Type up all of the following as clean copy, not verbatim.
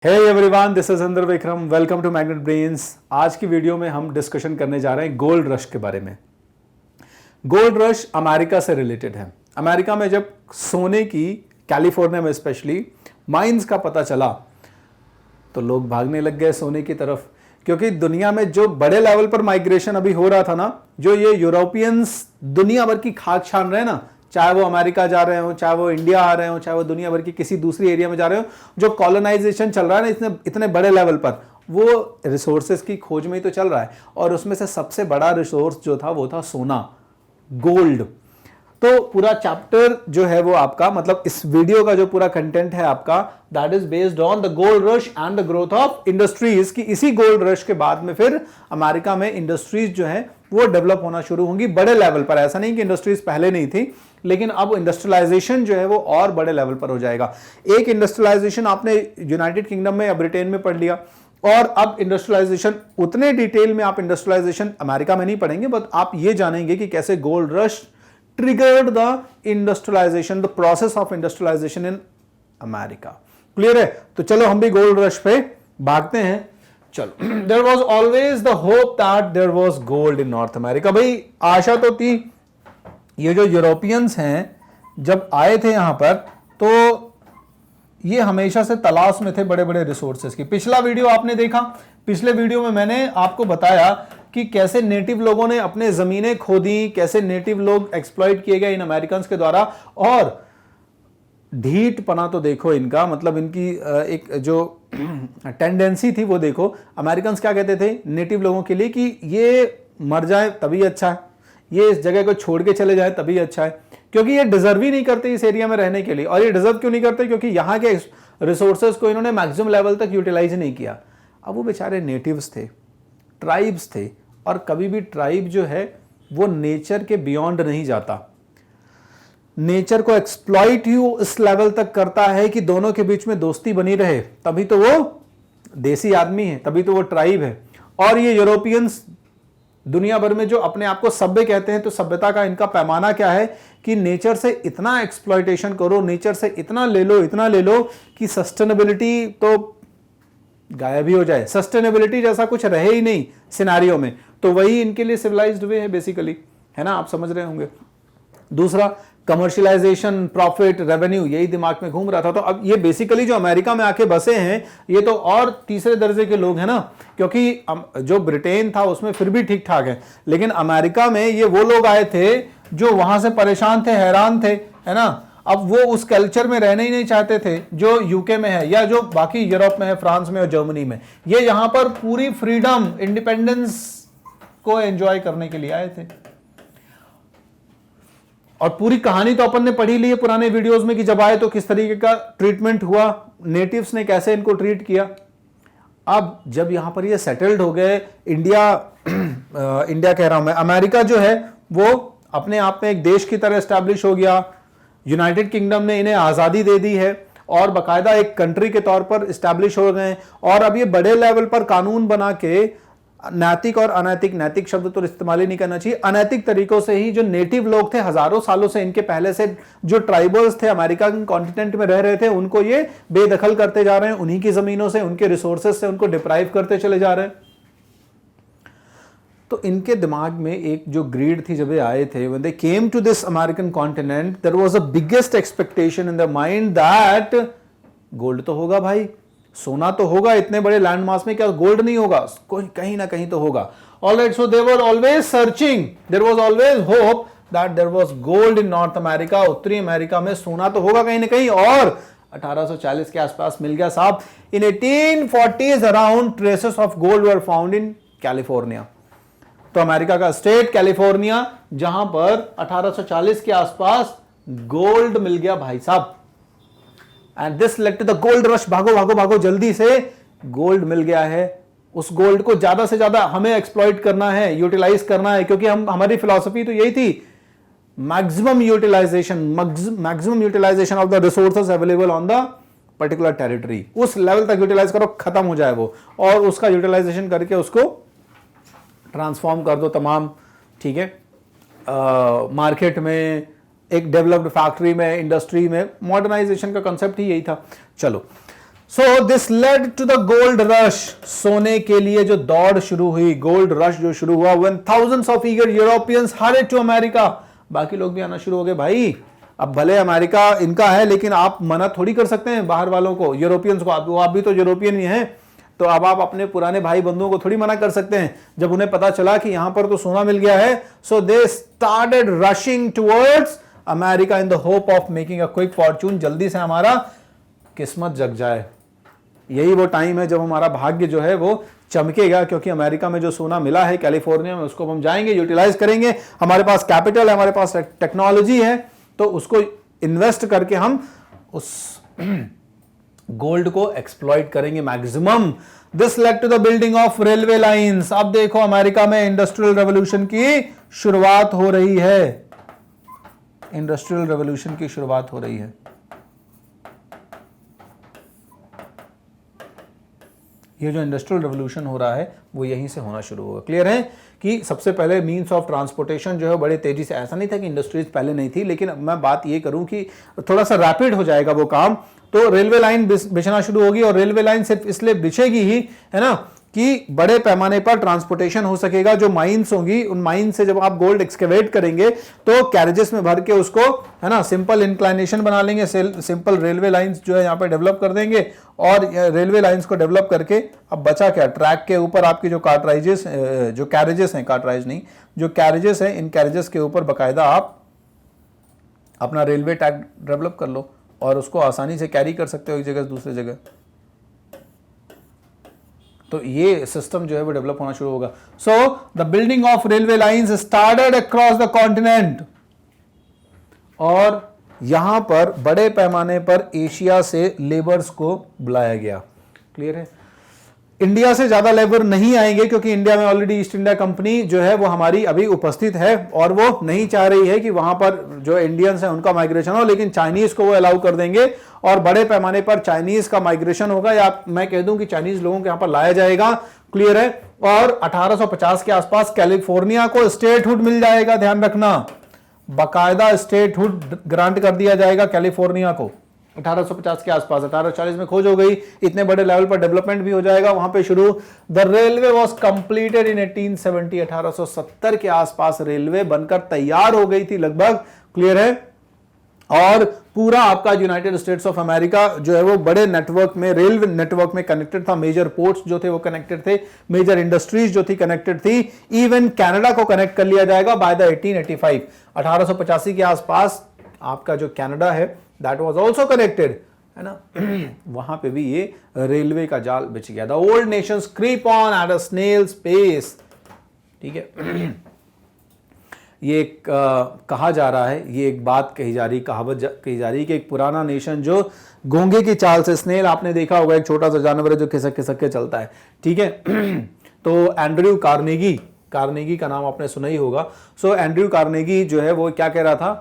Hey everyone, this is अंदर Vikram. Welcome to Magnet Brains. आज की वीडियो में हम डिस्कशन करने जा रहे हैं गोल्ड रश के बारे में। गोल्ड रश अमेरिका से रिलेटेड है। अमेरिका में जब सोने की, कैलिफोर्निया में स्पेशली माइंस का पता चला तो लोग भागने लग गए सोने की तरफ, क्योंकि दुनिया में जो बड़े लेवल पर माइग्रेशन अभी हो रहा था ना, जो ये यूरोपियंस दुनिया भर की खाक छान रहे हैं ना, चाहे वो अमेरिका जा रहे हो, चाहे वो इंडिया आ रहे हो, चाहे वो दुनिया भर की किसी दूसरी एरिया में जा रहे हो, जो कॉलोनाइजेशन चल रहा है ना इतने बड़े लेवल पर, वो रिसोर्सेज की खोज में ही तो चल रहा है। और उसमें से सबसे बड़ा रिसोर्स जो था वो था सोना, गोल्ड। तो पूरा चैप्टर जो है वो आपका, मतलब इस वीडियो का जो पूरा कंटेंट है आपका, that is based on the gold rush and the growth of industries. कि इसी गोल्ड रश के बाद में फिर अमेरिका में इंडस्ट्रीज जो है वो डेवलप होना शुरू होंगी बड़े लेवल पर। ऐसा नहीं कि इंडस्ट्रीज पहले नहीं थी, लेकिन अब इंडस्ट्रियलाइजेशन जो है वो और बड़े लेवल पर हो जाएगा। एक इंडस्ट्रियलाइजेशन आपने यूनाइटेड किंगडम में या ब्रिटेन में पढ़ लिया, और अब इंडस्ट्रियलाइजेशन उतने डिटेल में आप इंडस्ट्रियलाइजेशन अमेरिका में नहीं पढ़ेंगे, बट आप ये जानेंगे कि कैसे gold rush triggered the industrialization, the process of industrialization in America. Clear है? तो चलो हम भी गोल्ड रश पे भागते हैं। चलो, there was always the hope that there was gold in North America। भाई आशा तो थी, ये जो यूरोपियंस हैं जब आए थे यहां पर, तो ये हमेशा से तलाश में थे बड़े बड़े रिसोर्सेज की। पिछला वीडियो आपने देखा, पिछले वीडियो में मैंने आपको बताया कि कैसे नेटिव लोगों ने अपने जमीनें खोदी, कैसे नेटिव लोग एक्सप्लॉइट किए गए इन अमेरिकन्स के द्वारा। और ढीठ पना तो देखो इनका, मतलब इनकी एक जो टेंडेंसी थी वो देखो। अमेरिकन्स क्या कहते थे नेटिव लोगों के लिए कि ये मर जाए तभी अच्छा है, ये इस जगह को छोड़ के चले जाए तभी अच्छा है, क्योंकि ये डिजर्व ही नहीं करते इस एरिया में रहने के लिए। और ये डिजर्व क्यों नहीं करते? क्योंकि यहाँ के रिसोर्सेज को इन्होंने मैक्सिमम लेवल तक यूटिलाइज नहीं किया। अब वो बेचारे नेटिव्स थे, ट्राइब्स थे, और कभी भी ट्राइब जो है वो नेचर के बियॉन्ड नहीं जाता, नेचर को एक्सप्लॉइट ही इस लेवल तक करता है कि दोनों के बीच में दोस्ती बनी रहे, तभी तो वो देसी आदमी है, तभी तो वो ट्राइब है। और ये यूरोपियंस दुनिया भर में जो अपने आप को सभ्य कहते हैं, तो सभ्यता का इनका पैमाना क्या है कि नेचर से इतना एक्सप्लॉइटेशन करो, नेचर से इतना ले लो कि सस्टेनेबिलिटी तो गायब ही हो जाए, सस्टेनेबिलिटी जैसा कुछ रहे ही नहीं सिनारियो में। तो वही इनके लिए सिविलाइज्ड वे है बेसिकली, है ना, आप समझ रहे होंगे। दूसरा, कमर्शियलाइजेशन, प्रॉफिट, रेवेन्यू, यही दिमाग में घूम रहा था। तो अब ये बेसिकली जो अमेरिका में आके बसे हैं, ये तो और तीसरे दर्जे के लोग हैं ना, क्योंकि जो ब्रिटेन था उसमें फिर भी ठीक ठाक है, लेकिन अमेरिका में ये वो लोग आए थे जो वहां से परेशान थे, हैरान थे, है ना। अब वो उस कल्चर में रहने ही नहीं चाहते थे जो यूके में है या जो बाकी यूरोप में है, फ्रांस में और जर्मनी में। ये यहां पर पूरी फ्रीडम, इंडिपेंडेंस को एंजॉय करने के लिए आए थे। और पूरी कहानी तो अपन ने पढ़ी ली है पुराने वीडियोस में कि जब आए तो किस तरीके का ट्रीटमेंट हुआ, नेटिव्स ने कैसे इनको ट्रीट किया। अब जब यहां पर ये सेटल्ड हो गए, इंडिया कह रहा हूं मैं, अमेरिका जो है वो अपने आप में एक देश की तरह एस्टैब्लिश हो गया। यूनाइटेड किंगडम ने इन्हें आज़ादी दे दी है और बाकायदा एक कंट्री के तौर पर इस्टेब्लिश हो गए। और अब ये बड़े लेवल पर कानून बना के नैतिक और अनैतिक, नैतिक शब्द तो इस्तेमाल ही नहीं करना चाहिए, अनैतिक तरीकों से ही जो नेटिव लोग थे हजारों सालों से, इनके पहले से जो ट्राइबल्स थे अमेरिका कॉन्टिनेंट में रह रहे थे, उनको ये बेदखल करते जा रहे हैं, उन्हीं की जमीनों से, उनके रिसोर्सेज से उनको डिप्राइव करते चले जा रहे हैं। तो इनके दिमाग में एक जो ग्रीड थी जब ये आए थे, when they came to this American continent, there was a biggest expectation in their mind that gold तो होगा भाई, सोना तो होगा, इतने बड़े लैंड मास में क्या गोल्ड नहीं होगा, कहीं ना कहीं तो होगा। Alright, so they were always searching, there was always hope that there was gold in North America, उत्तरी अमेरिका में सोना तो होगा कहीं ना कहीं। और 1840 के आसपास मिल गया साहब। In 1840s around traces of gold were found in California। तो अमेरिका का स्टेट कैलिफोर्निया, जहां पर 1840 के आसपास गोल्ड मिल गया भाई साहब। And this led to the gold rush. भागो भागो भागो, जल्दी से गोल्ड मिल गया है। उस गोल्ड को ज्यादा से ज्यादा हमें एक्सप्लॉइट करना है, यूटिलाइज करना है, क्योंकि हमारी फिलॉसफी तो यही थी, maximum utilization of the resources available on the particular territory. उस लेवल तक यूटिलाइज करो, खत्म हो जाए वो, और उसका यूटिलाइजेशन करके उसको ट्रांसफॉर्म कर दो तमाम, ठीक है, मार्केट में, एक डेवलप्ड फैक्ट्री में, इंडस्ट्री में। मॉडर्नाइजेशन का कंसेप्ट ही यही था। चलो, so this led to the gold rush, सोने के लिए जो दौड़ शुरू हुई, गोल्ड रश जो शुरू हुआ, when thousands of eager Europeans hurried to America, बाकी लोग भी आना शुरू हो गए। भाई अब भले अमेरिका इनका है, लेकिन आप मना थोड़ी कर सकते हैं बाहर वालों को, यूरोपियंस को, आप भी तो यूरोपियन ही हैं, तो अब आप अपने पुराने भाई बंधुओं को थोड़ी मना कर सकते हैं। जब उन्हें पता चला कि यहां पर तो सोना मिल गया है, so they started rushing towards America in the hope of making a quick fortune, जल्दी से हमारा किस्मत जग जाए। यही वो टाइम है जब हमारा भाग्य जो है वो चमकेगा, क्योंकि अमेरिका में जो सोना मिला है कैलिफोर्निया में, उसको हम जाएंगे, यूटिलाइज करेंगे, हमारे पास कैपिटल है, हमारे पास टेक्नोलॉजी है, तो उसको इन्वेस्ट करके हम उस गोल्ड को एक्सप्लॉइट करेंगे maximum. This led to the building of railway lines. अब देखो अमेरिका में इंडस्ट्रियल रेवोल्यूशन की शुरुआत हो रही है, इंडस्ट्रियल रेवोल्यूशन की शुरुआत हो रही है। ये जो इंडस्ट्रियल रेवोल्यूशन हो रहा है वो यहीं से होना शुरू होगा। क्लियर है कि सबसे पहले मींस ऑफ ट्रांसपोर्टेशन जो है बड़े तेजी से, ऐसा नहीं था कि इंडस्ट्रीज पहले नहीं थी, लेकिन मैं बात ये करूं कि थोड़ा सा रैपिड हो जाएगा वो काम, तो रेलवे लाइन बिछना शुरू होगी, और रेलवे लाइन सिर्फ इसलिए बिछेगी ही, है ना, कि बड़े पैमाने पर ट्रांसपोर्टेशन हो सकेगा। जो माइंस होंगी, उन माइंस से जब आप गोल्ड एक्सकेवेट करेंगे तो कैरेजेस में भर के उसको, है ना, सिंपल इंक्लाइनेशन बना लेंगे, सिंपल रेलवे लाइंस जो है यहाँ पे डेवलप कर देंगे, और रेलवे लाइंस को डेवलप करके अब बचा क्या, ट्रैक के ऊपर आपकी जो कार्टराइजेस, जो कैरेजेस हैं, कार्टराइज नहीं, जो कैरेजेस हैं, इन कैरेजेस के ऊपर बाकायदा आप अपना रेलवे ट्रैक डेवलप कर लो और उसको आसानी से कैरी कर सकते हो एक जगह से दूसरी जगह। तो ये सिस्टम जो है वो डेवलप होना शुरू होगा। So the building of railway lines started across the continent, और यहां पर बड़े पैमाने पर एशिया से लेबर्स को बुलाया गया। क्लियर है। इंडिया से ज्यादा लेबर नहीं आएंगे, क्योंकि इंडिया में ऑलरेडी ईस्ट इंडिया कंपनी जो है वो हमारी अभी उपस्थित है, और वो नहीं चाह रही है कि वहां पर जो इंडियंस हैं उनका माइग्रेशन हो, लेकिन चाइनीज को वो अलाउ कर देंगे, और बड़े पैमाने पर चाइनीज का माइग्रेशन होगा, या मैं कह दूं कि चाइनीज लोगों को यहां पर लाया जाएगा। क्लियर है। और 1850 के आसपास कैलिफोर्निया को स्टेटहुड मिल जाएगा, ध्यान रखना, बाकायदा स्टेटहुड ग्रांट कर दिया जाएगा कैलिफोर्निया को 1850 के आसपास। 1840 में खोज हो गई, इतने बड़े लेवल पर डेवलपमेंट भी हो जाएगा वहां पे शुरू। The railway was completed in 1870, 1870 के आसपास रेलवे बनकर तैयार हो गई थी लगभग। क्लियर है। और पूरा आपका यूनाइटेड स्टेट्स ऑफ अमेरिका जो है वो बड़े नेटवर्क में, रेलवे नेटवर्क में कनेक्टेड था। मेजर पोर्ट्स जो थे वो कनेक्टेड थे, मेजर इंडस्ट्रीज जो थी कनेक्टेड थी, इवन कनाडा को कनेक्ट कर लिया जाएगा बाय द 1885। 1885 के आसपास आपका जो कनाडा है दैट वाज आल्सो कनेक्टेड, है ना, वहां पे भी ये रेलवे का जाल बिछ गया। The old nations creep on at a snail's pace. ठीक है। ये एक कहा जा रहा है, ये एक बात कही जा रही, कहावत कही जा रही कि एक पुराना नेशन जो घोंगे की चाल से, स्नेल आपने देखा होगा एक छोटा सा जानवर है जो खिसक खिसक के चलता है। ठीक है। तो एंड्रयू कार्नेगी का नाम आपने सुना ही होगा। सो एंड्रयू कार्नेगी जो है वो क्या कह रहा था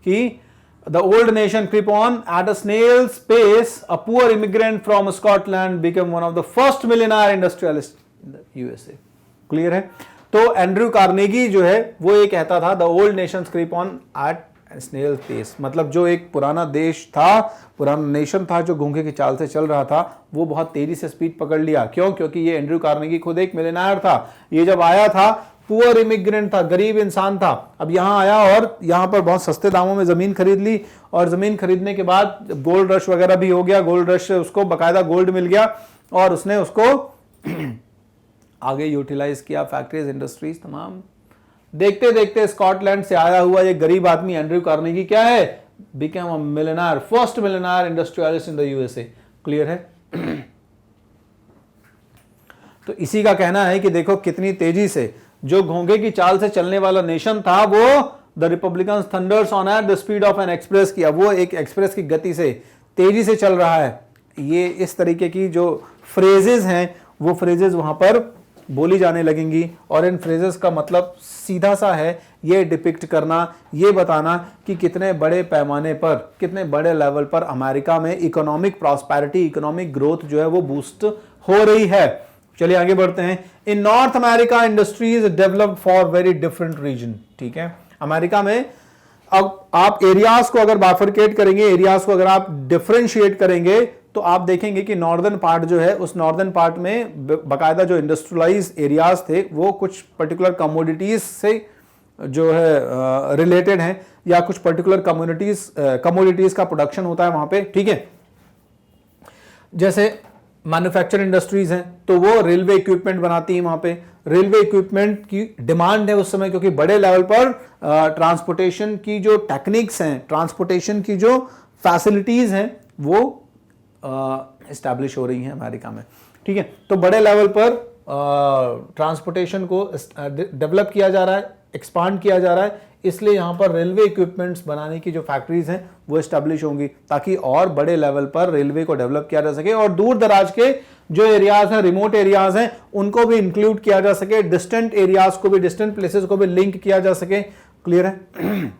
कि the old nation creep on at a snail's pace, a poor immigrant from Scotland become one of the first millionaire industrialist in the USA. Clear है। तो एंड्रयू कार्नेगी जो है वो ये कहता था the old nation creep on at snail pace, मतलब जो एक पुराना देश था, पुराना नेशन था जो घोंघे की चाल से चल रहा था, वो बहुत तेजी से स्पीड पकड़ लिया। क्यों? क्योंकि ये एंड्रयू कार्नेगी खुद एक मिलियनेयर था। ये जब आया था पुअर इमिग्रेंट था, गरीब इंसान था। अब यहां आया और यहां पर बहुत सस्ते दामों में जमीन खरीद ली, और जमीन खरीदने के बाद गोल्ड रश वगैरह भी हो गया, गोल्ड रश से उसको बाकायदा गोल्ड मिल गया, और उसने उसको आगे यूटिलाइज किया, फैक्ट्रीज, इंडस्ट्रीज तमाम। देखते देखते स्कॉटलैंड से आया हुआ ये गरीब आदमी एंड्रयू कार्नेगी क्या है, became a millionaire, first millionaire industrialist in the USA. Clear है। तो इसी का कहना है कि देखो कितनी तेजी से जो घोंघे की चाल से चलने वाला नेशन था वो the Republican thunder's on at the speed of N express किया, वो एक एक्सप्रेस की गति से तेजी से चल रहा है। ये इस तरीके की जो फ्रेजेस हैं वो फ्रेजेस वहां पर बोली जाने लगेंगी, और इन फ्रेजेस का मतलब सीधा सा है, ये डिपिक्ट करना, ये बताना कि कितने बड़े पैमाने पर, कितने बड़े लेवल पर अमेरिका में इकोनॉमिक प्रॉस्पेरिटी, इकोनॉमिक ग्रोथ जो है वो बूस्ट हो रही है। चलिए आगे बढ़ते हैं। In North America industries develop for very different region. ठीक है। अमेरिका में अब आप एरियाज को अगर बाइफरकेट करेंगे, एरियाज को अगर आप डिफरेंशिएट करेंगे, तो आप देखेंगे कि नॉर्दर्न पार्ट जो है, उस नॉर्दर्न पार्ट में बाकायदा जो इंडस्ट्रियलाइज एरियाज थे वो कुछ पर्टिकुलर कमोडिटीज से जो है रिलेटेड हैं, या कुछ पर्टिकुलर कमोडिटीज का प्रोडक्शन होता है वहां पे, ठीक है। जैसे मैन्युफैक्चर इंडस्ट्रीज हैं तो वो रेलवे इक्विपमेंट बनाती हैं वहां पे। रेलवे इक्विपमेंट की डिमांड है उस समय, क्योंकि बड़े लेवल पर ट्रांसपोर्टेशन की जो टेक्निक्स हैं, ट्रांसपोर्टेशन की जो फैसिलिटीज हैं वो एस्टैब्लिश हो रही हैं अमेरिका में, ठीक है। तो बड़े लेवल पर ट्रांसपोर्टेशन को डेवलप किया जा रहा है, एक्सपांड किया जा रहा है, इसलिए यहां पर रेलवे इक्विपमेंट्स बनाने की जो फैक्ट्रीज हैं वो एस्टैब्लिश होंगी, ताकि और बड़े लेवल पर रेलवे को डेवलप किया जा सके, और दूर दराज के जो एरियाज हैं, रिमोट एरियाज हैं, उनको भी इंक्लूड किया जा सके, डिस्टेंट एरियाज को भी, डिस्टेंट प्लेसेस को भी लिंक किया जा सके। क्लियर है?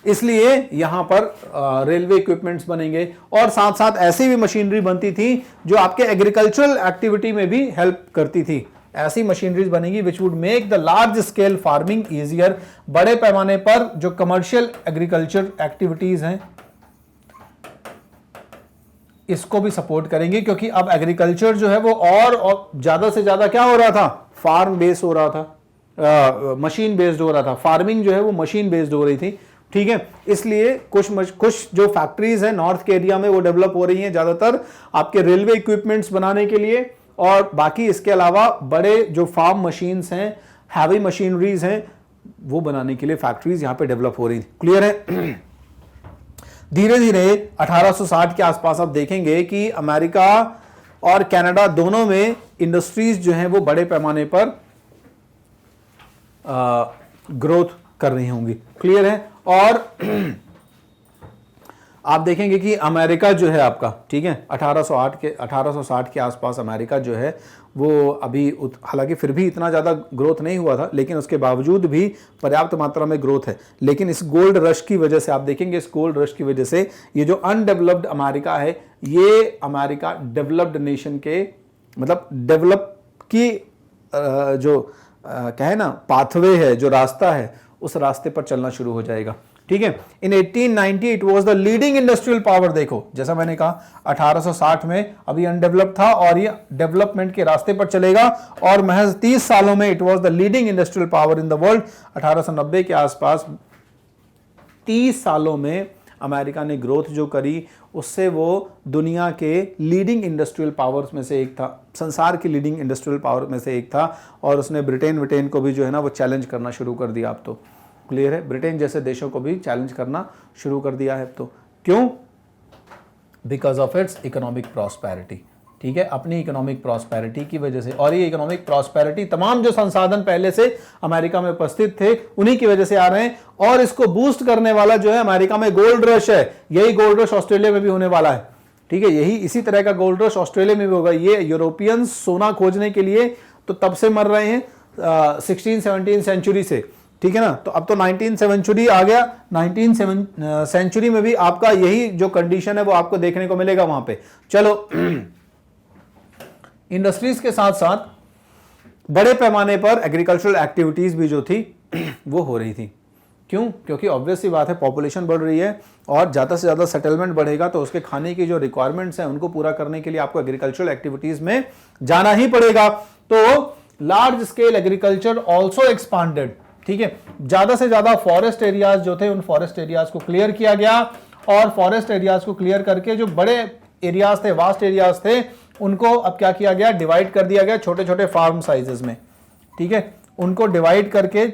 इसलिए यहां पर रेलवे इक्विपमेंट्स बनेंगे, और साथ साथ ऐसी भी मशीनरी बनती थी जो आपके एग्रीकल्चरल एक्टिविटी में भी हेल्प करती थी। ऐसी मशीनरीज बनेगी which would make the large scale farming easier. बड़े पैमाने पर जो कमर्शियल एग्रीकल्चर एक्टिविटीज हैं इसको भी सपोर्ट करेंगे, क्योंकि अब एग्रीकल्चर जो है वो और ज्यादा से ज्यादा क्या हो रहा था, फार्म बेस्ड हो रहा था, मशीन बेस्ड हो रहा था। फार्मिंग जो है वो मशीन बेस्ड हो रही थी, ठीक है। इसलिए कुछ जो फैक्ट्रीज हैं नॉर्थ के एरिया में वो डेवलप हो रही हैं ज्यादातर आपके रेलवे इक्विपमेंट्स बनाने के लिए, और बाकी इसके अलावा बड़े जो फार्म मशीन्स हैं, हैवी मशीनरीज हैं, वो बनाने के लिए फैक्ट्रीज यहां पे डेवलप हो रही थी। क्लियर है? धीरे धीरे 1860 के आसपास आप देखेंगे कि अमेरिका और कनाडा दोनों में इंडस्ट्रीज जो हैं वो बड़े पैमाने पर ग्रोथ कर रही होंगी। क्लियर है? और आप देखेंगे कि अमेरिका जो है आपका, ठीक है, 1860 के आसपास अमेरिका जो है वो अभी हालांकि फिर भी इतना ज़्यादा ग्रोथ नहीं हुआ था, लेकिन उसके बावजूद भी पर्याप्त मात्रा में ग्रोथ है। लेकिन इस गोल्ड रश की वजह से आप देखेंगे, इस गोल्ड रश की वजह से ये जो अनडेवलप्ड अमेरिका है, ये अमेरिका डेवलप्ड नेशन के, मतलब डेवलप की जो कहे ना पाथवे है, जो रास्ता है, उस रास्ते पर चलना शुरू हो जाएगा। ठीक है। इन 1890 it was the leading industrial power. देखो जैसा मैंने कहा 1860 में अभी अनडेवलप था और ये डेवलपमेंट के रास्ते पर चलेगा, और महज 30 सालों में it was the leading industrial power in the world. 1890 के आसपास 30 सालों में अमेरिका ने ग्रोथ जो करी, उससे वो दुनिया के लीडिंग इंडस्ट्रियल पावर्स में से एक था, संसार की लीडिंग इंडस्ट्रियल पावर में से एक था, और उसने ब्रिटेन को भी जो है ना वो चैलेंज करना शुरू कर दिया। अब तो क्लियर है, ब्रिटेन जैसे देशों को भी चैलेंज करना शुरू कर दिया है। तो क्यों? Because of its economic prosperity. ठीक है, अपनी इकोनॉमिक प्रॉस्पेरिटी की वजह से, और ये इकोनॉमिक प्रॉस्पेरिटी तमाम जो संसाधन पहले से अमेरिका में उपस्थित थे उन्हीं की वजह से आ रहे हैं, और इसको बूस्ट करने वाला जो है अमेरिका में गोल्ड रश है। यही गोल्ड रश ऑस्ट्रेलिया में भी होने वाला है। ठीक है, यही इसी तरह का गोल्ड रश ऑस्ट्रेलिया में भी होगा। ये यूरोपियंस सोना खोजने के लिए तो तब से मर रहे हैं 16-17 सेंचुरी से। ठीक है ना, तो अब तो 19th सेंचुरी आ गया। 19th सेंचुरी में भी आपका यही जो कंडीशन है वो आपको देखने को मिलेगा वहां पे। चलो इंडस्ट्रीज के साथ साथ बड़े पैमाने पर एग्रीकल्चरल एक्टिविटीज भी जो थी वो हो रही थी। क्यों? क्योंकि ऑब्वियस सी बात है, पॉपुलेशन बढ़ रही है और ज़्यादा से ज़्यादा सेटलमेंट बढ़ेगा, तो उसके खाने की जो रिक्वायरमेंट्स हैं उनको पूरा करने के लिए आपको एग्रीकल्चरल एक्टिविटीज में जाना ही पड़ेगा। तो large scale agriculture also expanded. ठीक है, ज़्यादा से ज़्यादा फॉरेस्ट एरियाज जो थे उन फॉरेस्ट एरियाज को क्लियर किया गया, और फॉरेस्ट एरियाज को क्लियर करके जो बड़े एरियाज थे, वास्ट एरियाज थे, उनको अब क्या किया गया, डिवाइड कर दिया गया छोटे छोटे फार्म साइजेस में। ठीक है, उनको डिवाइड करके,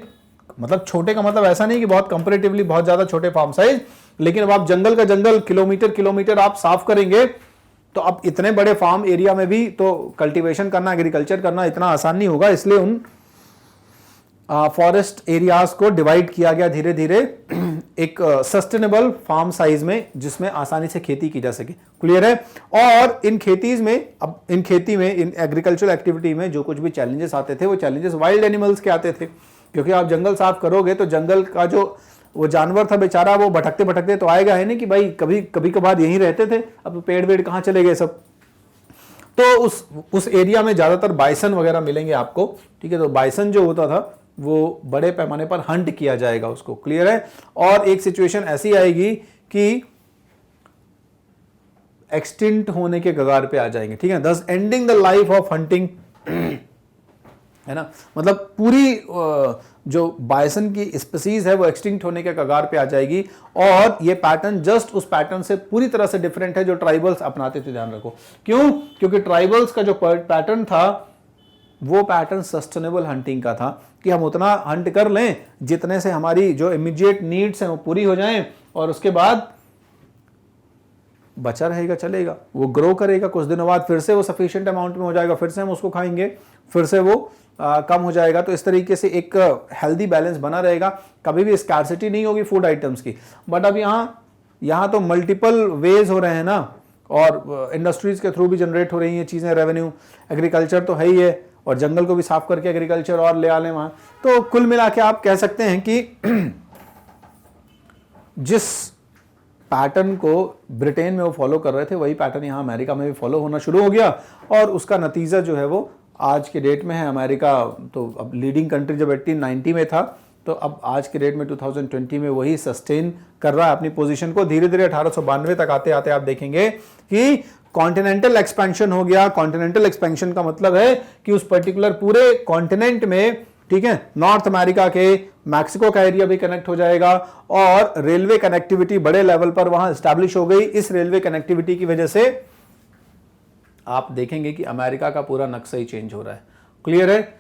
मतलब छोटे का मतलब ऐसा नहीं कि बहुत कंपैरेटिवली बहुत ज्यादा छोटे फार्म साइज, लेकिन अब आप जंगल का जंगल किलोमीटर आप साफ करेंगे तो अब इतने बड़े फार्म एरिया में भी तो कल्टीवेशन करना, एग्रीकल्चर करना इतना आसान नहीं होगा। इसलिए उन फॉरेस्ट एरियाज को डिवाइड किया गया धीरे धीरे एक सस्टेनेबल फार्म साइज में, जिसमें आसानी से खेती की जा सके। क्लियर है? और इन खेती में इन एग्रीकल्चरल एक्टिविटी में जो कुछ भी चैलेंजेस आते थे वो चैलेंजेस वाइल्ड एनिमल्स के आते थे, क्योंकि आप जंगल साफ करोगे तो जंगल का जो वो जानवर था बेचारा, वो भटकते भटकते तो आएगा है नहीं कि भाई कभी कभार यहीं रहते थे, अब पेड़ वेड़ कहाँ चले गए सब। तो उस एरिया में ज्यादातर बाइसन वगैरह मिलेंगे आपको। ठीक है, तो बाइसन जो होता था वो बड़े पैमाने पर हंट किया जाएगा उसको। क्लियर है? और एक सिचुएशन ऐसी आएगी कि एक्सटिंक्ट होने के कगार पे आ जाएंगे, ठीक है, दस ending the life of hunting, है ना, मतलब पूरी जो बायसन की स्पीसीज है वो एक्सटिंक्ट होने के कगार पे आ जाएगी। और ये पैटर्न जस्ट उस पैटर्न से पूरी तरह से डिफरेंट है जो ट्राइबल्स अपनाते थे, ध्यान रखो। क्यों? क्योंकि ट्राइबल्स का जो पैटर्न था वो पैटर्न सस्टेनेबल हंटिंग का था कि हम उतना हंट कर लें जितने से हमारी जो इमीडिएट नीड्स हैं वो पूरी हो जाएं, और उसके बाद बचा रहेगा चलेगा, वो ग्रो करेगा, कुछ दिनों बाद फिर से वो सफिशिएंट अमाउंट में हो जाएगा, फिर से हम उसको खाएंगे, फिर से वो कम हो जाएगा। तो इस तरीके से एक हेल्दी बैलेंस बना रहेगा, कभी भी स्कैर्सिटी नहीं होगी फूड आइटम्स की। बट अब यहाँ तो मल्टीपल वेज हो रहे हैं ना, और इंडस्ट्रीज के थ्रू भी जनरेट हो रही हैं चीज़ें, रेवेन्यू, एग्रीकल्चर तो है ही है, और जंगल को भी साफ करके एग्रीकल्चर और ले आने वहाँ। तो कुल मिला के आप कह सकते हैं कि जिस पैटर्न को ब्रिटेन में वो फॉलो कर रहे थे वही पैटर्न यहाँ अमेरिका में भी फॉलो होना शुरू हो गया, और उसका नतीजा जो है वो आज के डेट में है। अमेरिका तो अब लीडिंग कंट्री जब 1890 में था, तो अब आज के डेट में 2020 में वही सस्टेन कर रहा है अपनी पोजीशन को। धीरे धीरे 1892 तक आते आते आप देखेंगे कि कॉन्टिनेंटल एक्सपेंशन हो गया। कॉन्टिनेंटल एक्सपेंशन का मतलब है कि उस पर्टिकुलर पूरे कॉन्टिनेंट में, ठीक है, नॉर्थ अमेरिका के मैक्सिको का एरिया भी कनेक्ट हो जाएगा, और रेलवे कनेक्टिविटी बड़े लेवल पर वहां एस्टैब्लिश हो गई। इस रेलवे कनेक्टिविटी की वजह से आप देखेंगे कि अमेरिका का पूरा नक्शा ही चेंज हो रहा है। क्लियर है?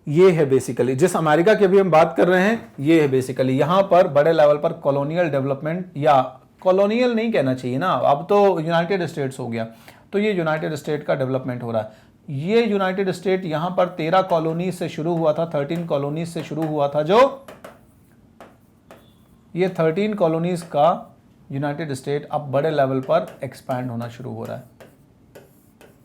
ये है बेसिकली जिस अमेरिका की अभी हम बात कर रहे हैं, ये है बेसिकली यहां पर बड़े लेवल पर कॉलोनियल डेवलपमेंट, या कॉलोनियल नहीं कहना चाहिए ना, अब तो यूनाइटेड स्टेट्स हो गया, तो ये यूनाइटेड स्टेट का डेवलपमेंट हो रहा है। ये यूनाइटेड स्टेट यहां पर 13 कॉलोनीज से शुरू हुआ था, 13 कॉलोनीज से शुरू हुआ था, जो ये 13 कॉलोनीज का यूनाइटेड स्टेट अब बड़े लेवल पर एक्सपैंड होना शुरू हो रहा है,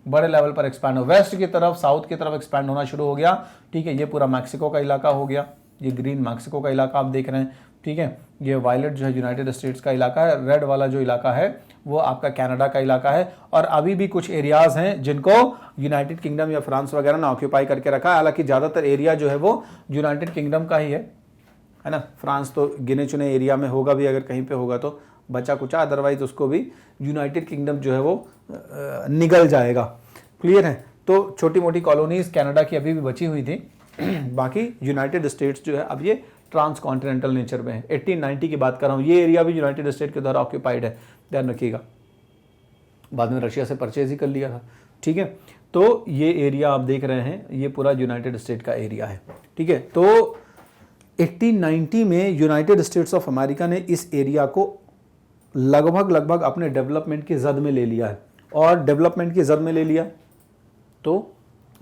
बड़े लेवल पर एक्सपैंड हो, वेस्ट की तरफ, साउथ की तरफ एक्सपैंड होना शुरू हो गया। ठीक है, ये पूरा मैक्सिको का इलाका हो गया, ये ग्रीन मैक्सिको का इलाका आप देख रहे हैं, ठीक है, ये वायलेट जो है यूनाइटेड स्टेट्स का इलाका है, रेड वाला जो इलाका है वो आपका कनाडा का इलाका है। और अभी भी कुछ एरियाज हैं जिनको यूनाइटेड किंगडम या फ्रांस वगैरह ने ऑक्यूपाई करके रखा है, हालांकि ज़्यादातर एरिया जो है वो यूनाइटेड किंगडम का ही है ना। फ्रांस तो गिने चुने एरिया में होगा भी, अगर कहीं पे होगा तो बचा कुचा, अदरवाइज उसको भी यूनाइटेड किंगडम जो है वो निगल जाएगा। क्लियर है? तो छोटी मोटी कॉलोनीज कनाडा की अभी भी बची हुई थी, बाकी यूनाइटेड स्टेट्स जो है अब ये ट्रांस कॉन्टिनेंटल नेचर में है। 1890 की बात कर रहा हूँ, ये एरिया भी यूनाइटेड स्टेट के द्वारा ऑक्यूपाइड है, ध्यान रखिएगा, बाद में रशिया से परचेज ही कर लिया था। ठीक है, तो ये एरिया आप देख रहे हैं, ये पूरा यूनाइटेड स्टेट का एरिया है। ठीक है, तो 1890 में यूनाइटेड स्टेट्स ऑफ अमेरिका ने इस एरिया को लगभग अपने डेवलपमेंट की जद में ले लिया है, और डेवलपमेंट की जद में ले लिया तो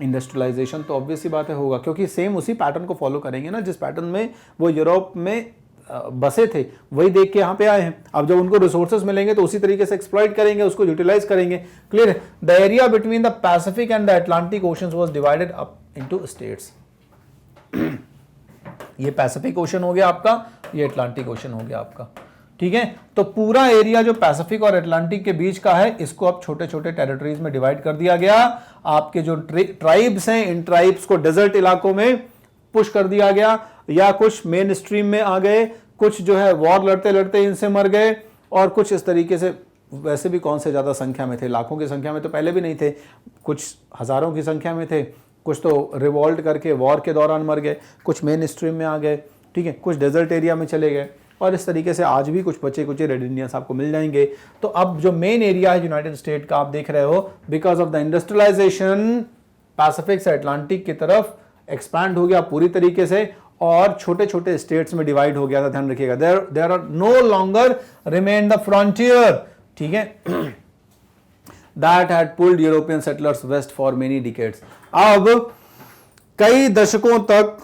इंडस्ट्रियलाइजेशन तो ऑब्वियस ही बात है होगा, क्योंकि सेम उसी पैटर्न को फॉलो करेंगे ना जिस पैटर्न में वो यूरोप में बसे थे, वही देख के यहाँ पे आए हैं। अब जब उनको रिसोर्सेज मिलेंगे तो उसी तरीके से एक्सप्लॉइट करेंगे, उसको यूटिलाइज करेंगे। क्लियर है? The area between the Pacific and the Atlantic ocean was divided up into states. ये पैसिफिक ओशन हो गया आपका, ये अटलांटिक ओशन हो गया आपका। ठीक है, तो पूरा एरिया जो पैसिफिक और अटलांटिक के बीच का है, इसको अब छोटे छोटे टेरिटरीज में डिवाइड कर दिया गया। आपके जो ट्राइब्स हैं, इन ट्राइब्स को डेजर्ट इलाकों में पुश कर दिया गया, या कुछ मेन स्ट्रीम में आ गए, कुछ जो है वॉर लड़ते लड़ते इनसे मर गए, और कुछ इस तरीके से, वैसे भी कौन से ज्यादा संख्या में थे, लाखों की संख्या में तो पहले भी नहीं थे, कुछ हजारों की संख्या में थे, कुछ तो रिवॉल्ट करके वॉर के दौरान मर गए, कुछ मेन स्ट्रीम में आ गए, ठीक है, कुछ डेजर्ट एरिया में चले गए, और इस तरीके से आज भी कुछ बचे कुचे रेड इंडियंस आपको मिल जाएंगे। तो अब जो मेन एरिया है यूनाइटेड स्टेट का, आप देख रहे हो, because of the industrialization Pacific से अटलांटिक की तरफ एक्सपैंड हो गया पूरी तरीके से, और छोटे छोटे स्टेट्स में डिवाइड हो गया था। ध्यान रखिएगा, there are no longer remain the frontier, ठीक है, that had pulled European settlers west for many decades. अब कई दशकों तक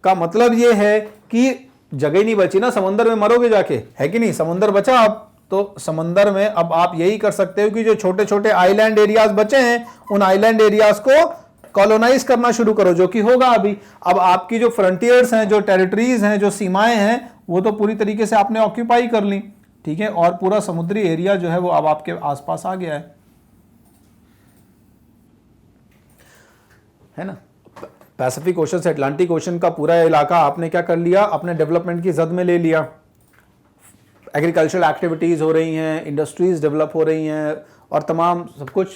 का मतलब यह है कि जगह नहीं बची ना, समंदर में मरोगे जाके, है कि नहीं? समुंदर बचा अब, तो समंदर में अब आप यही कर सकते हो कि जो छोटे छोटे आइलैंड एरियाज बचे हैं, उन आइलैंड एरियाज को कॉलोनाइज करना शुरू करो, जो कि होगा अभी। अब आपकी जो फ्रंटियर्स हैं, जो टेरिटरीज हैं, जो सीमाएं हैं, वो तो पूरी तरीके से आपने ऑक्यूपाई कर ली, ठीक है, और पूरा समुद्री एरिया जो है वो अब आपके आसपास आ गया है ना। पैसिफिक ओशन से अटलांटिक ओशन का पूरा इलाका आपने क्या कर लिया, अपने डेवलपमेंट की जद में ले लिया। एग्रीकल्चरल एक्टिविटीज़ हो रही हैं, इंडस्ट्रीज़ डेवलप हो रही हैं और तमाम सब कुछ,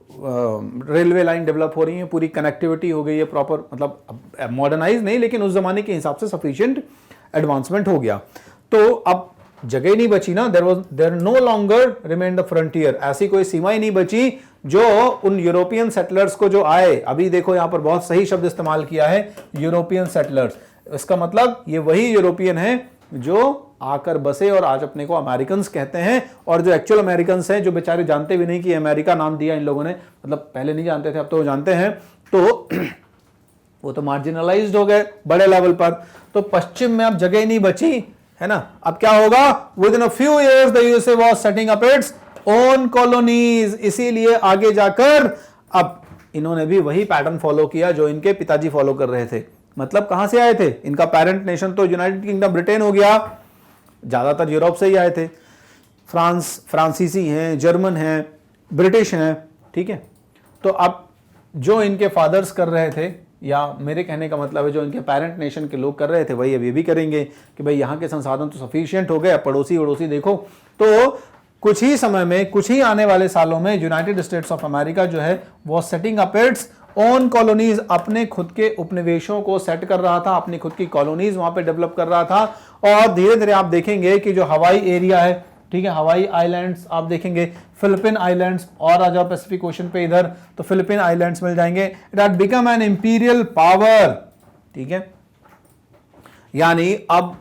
रेलवे लाइन डेवलप हो रही है, पूरी कनेक्टिविटी हो गई है प्रॉपर, मतलब मॉडर्नाइज नहीं लेकिन उस जमाने के हिसाब से सफिशिएंट एडवांसमेंट हो गया। तो अब जगह ही नहीं बची ना, there no longer remain the frontier, ऐसी कोई सीमा ही नहीं बची जो उन यूरोपियन सेटलर्स को जो आए, अभी देखो यहां पर बहुत सही शब्द इस्तेमाल किया है, यूरोपियन सेटलर्स, इसका मतलब ये वही यूरोपियन है जो आकर बसे और आज अपने को अमेरिकन कहते हैं, और जो एक्चुअल अमेरिकन हैं जो बेचारे जानते भी नहीं कि अमेरिका नाम दिया इन लोगों ने, मतलब पहले नहीं जानते थे अब तो जानते हैं, तो वो तो मार्जिनलाइज्ड हो गए बड़े लेवल पर। तो पश्चिम में अब जगह ही नहीं बची है ना। अब क्या होगा, with in a few years the USA was setting up its own colonies, इसीलिए आगे जाकर अब इन्होंने भी वही पैटर्न फॉलो किया जो इनके पिताजी फॉलो कर रहे थे। मतलब कहां से आए थे, इनका पेरेंट नेशन तो यूनाइटेड किंगडम ब्रिटेन हो गया, ज्यादातर यूरोप से ही आए थे, फ्रांसीसी हैं, जर्मन हैं, ब्रिटिश हैं, ठीक है। तो अब जो इनके फादर्स कर रहे थे, या मेरे कहने का मतलब है जो इनके पेरेंट नेशन के लोग कर रहे थे, वही अब ये भी करेंगे कि भाई यहाँ के संसाधन तो सफिशिएंट हो गए, पड़ोसी वड़ोसी देखो। तो कुछ ही समय में, कुछ ही आने वाले सालों में यूनाइटेड स्टेट्स ऑफ अमेरिका जो है वो setting up its own colonies, अपने खुद के उपनिवेशों को सेट कर रहा था, अपनी खुद की कॉलोनीज वहां पे डेवलप कर रहा था। और धीरे धीरे आप देखेंगे कि जो हवाई एरिया है, ठीक है, हवाई आइलैंड्स आप देखेंगे, फिलिपिन आइलैंड्स, और आ जाओ पैसिफिक ओशन पे इधर तो फिलिपिन आइलैंड्स मिल जाएंगे। It had become an imperial power, ठीक है, यानी अब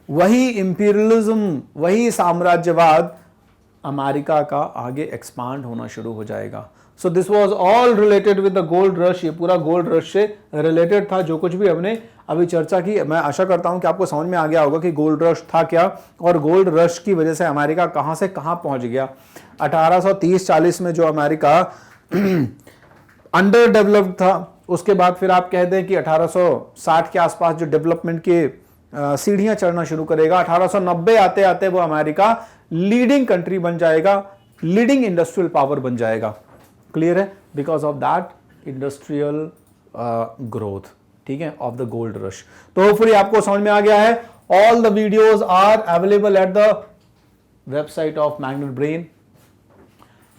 वही इंपीरियलिज्म, वही साम्राज्यवाद अमेरिका का आगे एक्सपांड होना शुरू हो जाएगा। So this was all related with the gold rush, ये पूरा गोल्ड रश से रिलेटेड था जो कुछ भी हमने अभी चर्चा की। मैं आशा करता हूं कि आपको समझ में आ गया होगा कि गोल्ड रश था क्या और गोल्ड रश की वजह से अमेरिका कहां से कहां पहुंच गया। 1830-40 में जो अमेरिका अंडर डेवलप्ड था, उसके बाद फिर आप कह दें कि 1860 के आसपास जो डेवलपमेंट के सीढ़ियां चढ़ना शुरू करेगा। 1890 आते आते वो अमेरिका लीडिंग कंट्री बन जाएगा, लीडिंग इंडस्ट्रियल पावर बन जाएगा। क्लियर है, because of that industrial growth, ठीक है, ऑफ द गोल्ड रश। तो होपफुली आपको समझ में आ गया है। All the videos are available at the website of Magnet Brain.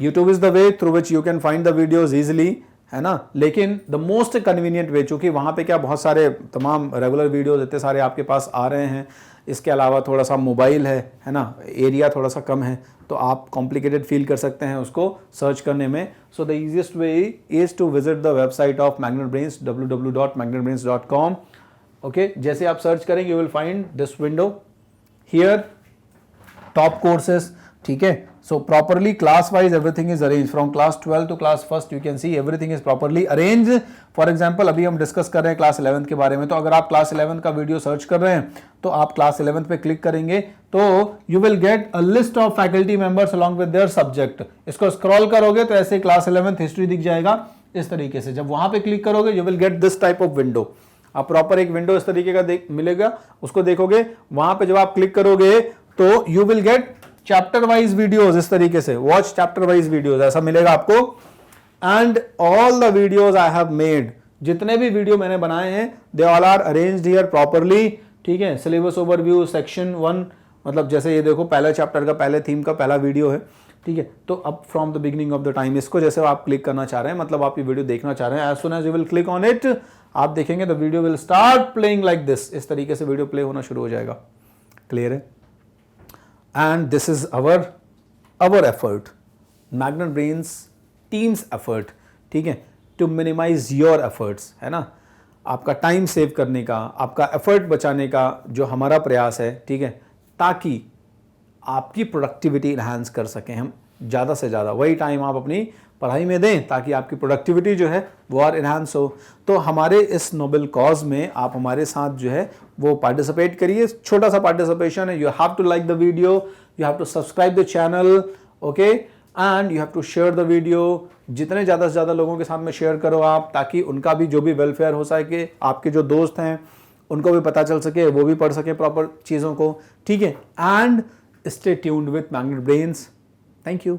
YouTube is the way through which you can find the videos easily, है ना, लेकिन द मोस्ट कन्वीनियंट वे, चूंकि वहां पे क्या बहुत सारे तमाम रेगुलर वीडियोज इतने सारे आपके पास आ रहे हैं, इसके अलावा थोड़ा सा मोबाइल है ना, एरिया थोड़ा सा कम है, तो आप कॉम्प्लिकेटेड फील कर सकते हैं उसको सर्च करने में। So the easiest way is to visit the website of Magnet Brains, www.magnetbrains.com। Okay, जैसे आप सर्च करेंगे you will find this window here, top courses, ठीक है। So properly class wise everything is arranged from class 12 to class 1st, you can see everything is properly arranged. For example अभी हम discuss कर रहे हैं क्लास 11 के बारे में, तो अगर आप क्लास 11 का वीडियो सर्च कर रहे हैं तो आप क्लास 11 पे क्लिक करेंगे तो you will get a list of faculty members along with their subject. इसको स्क्रॉल करोगे तो ऐसे क्लास 11 हिस्ट्री दिख जाएगा इस तरीके से। जब वहां पे क्लिक करोगे you will get this type of window. आप प्रॉपर एक विंडो इस तरीके का मिलेगा, उसको देखोगे। वहां पे जब आप क्लिक करोगे तो you will get chapter wise videos, इस तरीके से वॉच चैप्टर वाइज वीडियोस ऐसा मिलेगा आपको। And all the videos I have made, जितने भी वीडियो मैंने बनाए हैं they all are arranged here properly, ठीक है। सिलेबस ओवरव्यू सेक्शन 1, मतलब जैसे ये देखो पहले चैप्टर का पहले थीम का पहला वीडियो है, ठीक है। तो अब from the beginning of the time, इसको जैसे आप क्लिक करना चाह रहे हैं, मतलब आप ये वीडियो देखना चाह रहे हैं, as soon as you will click on it आप देखेंगे the video will start playing like this, इस तरीके से वीडियो प्ले होना शुरू हो जाएगा। क्लियर है। And this is our effort, Magnet Brains team's effort, ठीक है, to minimize your efforts, है ना, आपका टाइम सेव करने का, आपका एफर्ट बचाने का जो हमारा प्रयास है, ठीक है, ताकि आपकी प्रोडक्टिविटी इन्हांस कर सकें हम ज़्यादा से ज़्यादा। वही टाइम आप अपनी पढ़ाई में दें ताकि आपकी प्रोडक्टिविटी जो है वो और इन्हांस हो। तो हमारे इस नोबेल कॉज में आप हमारे साथ जो है वो पार्टिसिपेट करिए। छोटा सा पार्टिसिपेशन है, you have to like the video, you have to subscribe the channel, okay, and you have to share the video. जितने ज़्यादा से ज़्यादा लोगों के साथ में शेयर करो आप, ताकि उनका भी जो भी वेलफेयर हो सके, आपके जो दोस्त हैं उनको भी पता चल सके, वो भी पढ़ सके प्रॉपर चीज़ों को, ठीक है। And stay tuned with magnet brains. Thank you.